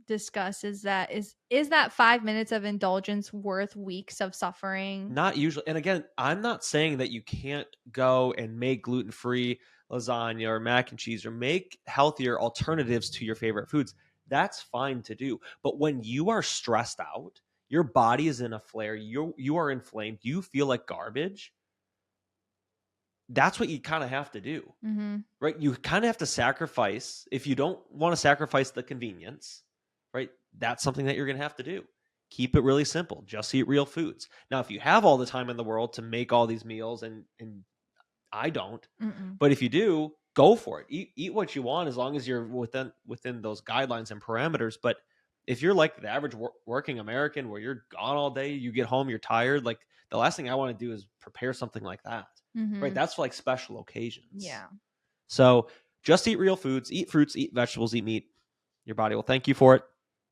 discuss is that 5 minutes of indulgence worth weeks of suffering? Not usually. And again, I'm not saying that you can't go and make gluten-free lasagna or mac and cheese or make healthier alternatives to your favorite foods. That's fine to do. But when you are stressed out, your body is in a flare, you are inflamed, you feel like garbage, that's what you kind of have to do, right? You kind of have to sacrifice. If you don't want to sacrifice the convenience, right, that's something that you're going to have to do. Keep it really simple. Just eat real foods. Now, if you have all the time in the world to make all these meals, and I don't, but if you do, go for it. Eat what you want as long as you're within those guidelines and parameters. But if you're like the average working American where you're gone all day, you get home, you're tired, like the last thing I want to do is prepare something like that. Right. That's for like special occasions. Yeah. So just eat real foods, eat fruits, eat vegetables, eat meat. Your body will thank you for it.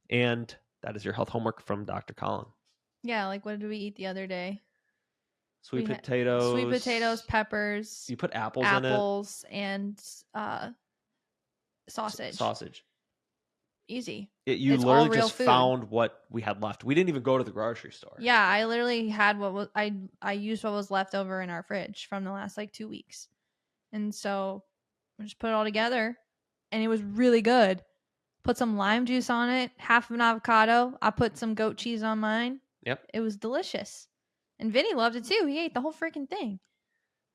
And that is your health homework from Dr. Collin. Yeah. Like, what did we eat the other day? Sweet potatoes, peppers. You put apples in it. And sausage. Easy. You literally just found what we had left. We didn't even go to the grocery store. Yeah, I literally had I used what was left over in our fridge from the last like 2 weeks. And so I just put it all together and it was really good. Put some lime juice on it, half of an avocado. I put some goat cheese on mine. Yep. It was delicious. And Vinny loved it too. He ate the whole freaking thing.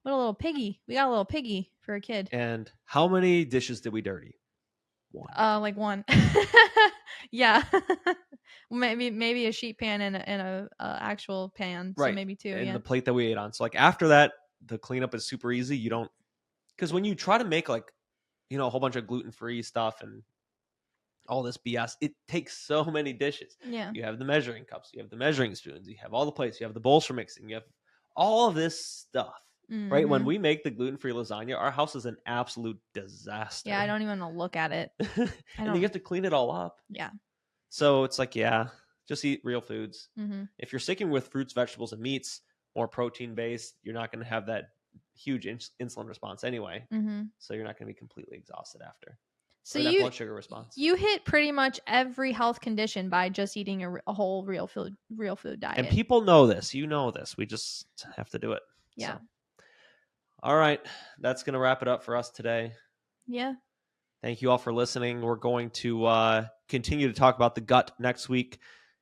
What a little piggy. We got a little piggy for a kid. And how many dishes did we dirty? One. Like one. Yeah. maybe a sheet pan and a actual pan. Right. So maybe two. And the plate that we ate on. So like after that, the cleanup is super easy. You don't, because when you try to make like, a whole bunch of gluten-free stuff and all this BS, it takes so many dishes. Yeah. You have the measuring cups, you have the measuring spoons, you have all the plates, you have the bowls for mixing, you have all of this stuff. Right? When we make the gluten-free lasagna, our house is an absolute disaster. Yeah, I don't even want to look at it. And you have to clean it all up. Yeah. So it's like, yeah, just eat real foods. If you're sticking with fruits, vegetables, and meats, more protein-based, you're not going to have that huge insulin response anyway. So you're not going to be completely exhausted after. So that blood sugar response. You hit pretty much every health condition by just eating a whole real food diet. And people know this. You know this. We just have to do it. Yeah. So. All right. That's going to wrap it up for us today. Yeah. Thank you all for listening. We're going to continue to talk about the gut next week.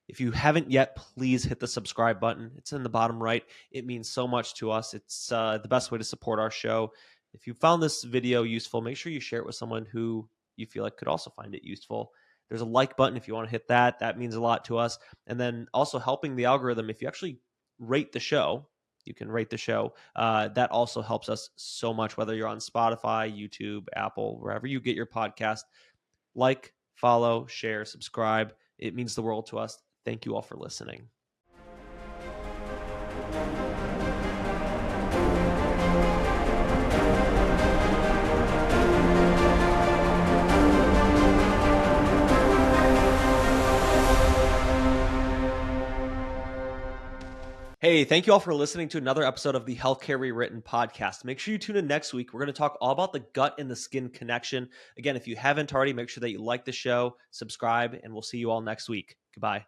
If you haven't yet, please hit the subscribe button. It's in the bottom right. It means so much to us. It's the best way to support our show. If you found this video useful, make sure you share it with someone who you feel like could also find it useful. There's a like button if you want to hit that. That means a lot to us. And then also helping the algorithm. If you actually rate the show, you can rate the show. That also helps us so much, whether you're on Spotify, YouTube, Apple, wherever you get your podcast. Like, follow, share, subscribe. It means the world to us. Thank you all for listening. Hey, thank you all for listening to another episode of the Healthcare Rewritten podcast. Make sure you tune in next week. We're going to talk all about the gut and the skin connection. Again, if you haven't already, make sure that you like the show, subscribe, and we'll see you all next week. Goodbye.